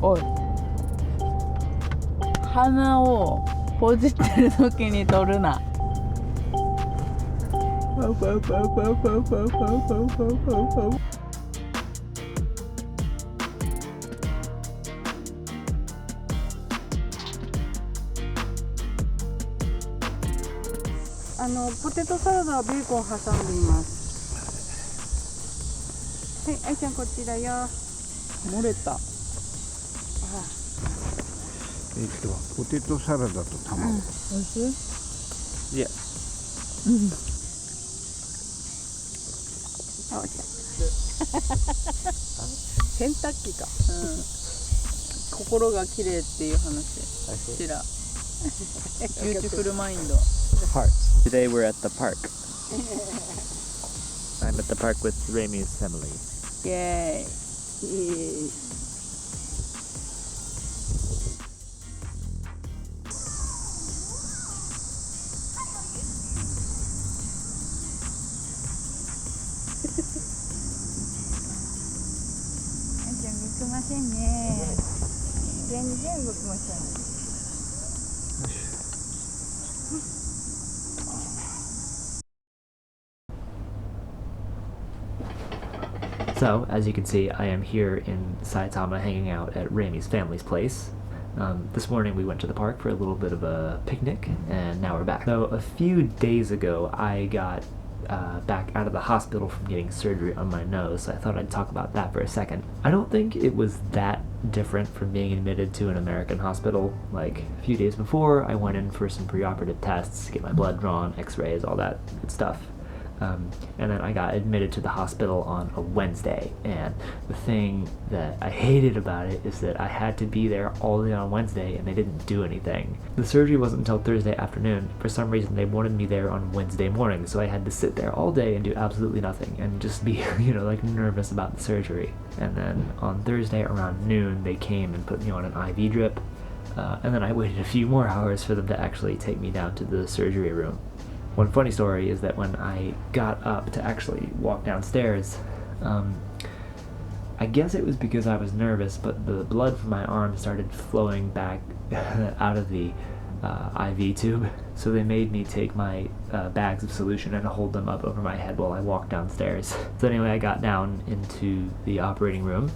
おい、鼻をほじってる時に取るな。ポテトサラダはベーコン挟んでいます。はい、愛ちゃんこっちだよ。漏れた。ポテトサラダと卵。美味しい？いや。あ、来た。洗濯機か。心が綺麗っていう話。チラ。Beautiful mind. Park. Today we're at the park. I'm at the park with Remy's family. Yay. 動きませんね。全然動きません。So, as you can see, I am here in Saitama hanging out at Remy's family's place. This morning we went to the park for a little bit of a picnic, and now we're back. So, a few days ago, I got back out of the hospital from getting surgery on my nose, so I thought I'd talk about that for a second. I don't think it was that different from being admitted to an American hospital. Like, a few days before, I went in for some preoperative tests, get my blood drawn, x-rays, all that good stuff. And then I got admitted to the hospital on a Wednesday, and the thing that I hated about it is that I had to be there all day on Wednesday and they didn't do anything. The surgery wasn't until Thursday afternoon. For some reason they wanted me there on Wednesday morning, so I had to sit there all day and do absolutely nothing and just be, like nervous about the surgery. And then on Thursday around noon they came and put me on an IV drip, and then I waited a few more hours for them to actually take me down to the surgery room. One funny story is that when I got up to actually walk downstairs, I guess it was because I was nervous, but the blood from my arm started flowing back out of the IV tube, so they made me take my bags of solution and hold them up over my head while I walked downstairs. So anyway, I got down into the operating room,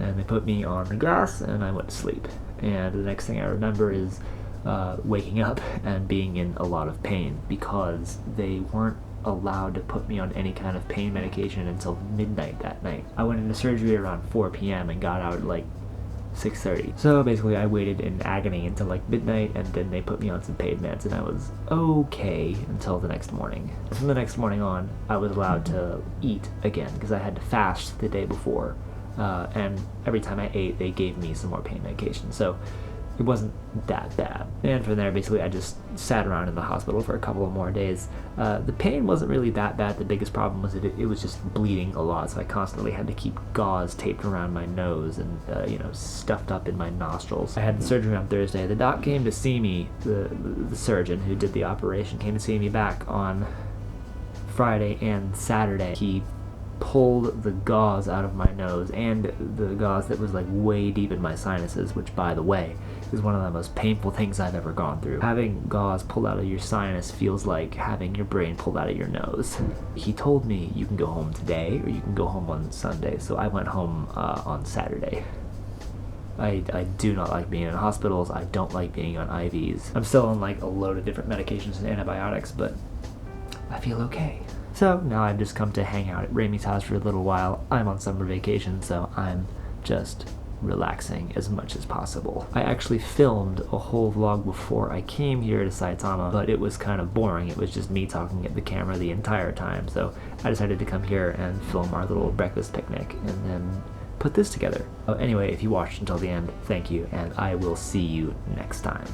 and they put me on the gas, and I went to sleep. And the next thing I remember is waking up and being in a lot of pain because they weren't allowed to put me on any kind of pain medication until midnight that night. I went into surgery around 4 p.m. and got out at like 6:30. So basically I waited in agony until like midnight, and then they put me on some pain meds and I was okay until the next morning. From the next morning on, I was allowed to eat again because I had to fast the day before, and every time I ate they gave me some more pain medication. So it wasn't that bad. And from there, basically, I just sat around in the hospital for a couple of more days. The pain wasn't really that bad. The biggest problem was that it was just bleeding a lot, so I constantly had to keep gauze taped around my nose and, stuffed up in my nostrils. I had the surgery on Thursday. The doc came to see me, the surgeon who did the operation came to see me back on Friday and Saturday. He pulled the gauze out of my nose, and the gauze that was like way deep in my sinuses, which by the way is one of the most painful things I've ever gone through. Having gauze pulled out of your sinus feels like having your brain pulled out of your nose. He told me you can go home today or you can go home on Sunday, so I went home on Saturday. I do not like being in hospitals. I don't like being on IVs. I'm still on like a load of different medications and antibiotics, but I feel okay. So now I've just come to hang out at Remy's house for a little while. I'm on summer vacation, so I'm just relaxing as much as possible. I actually filmed a whole vlog before I came here to Saitama, but it was kind of boring. It was just me talking at the camera the entire time, so I decided to come here and film our little breakfast picnic and then put this together. Anyway, if you watched until the end, thank you, and I will see you next time.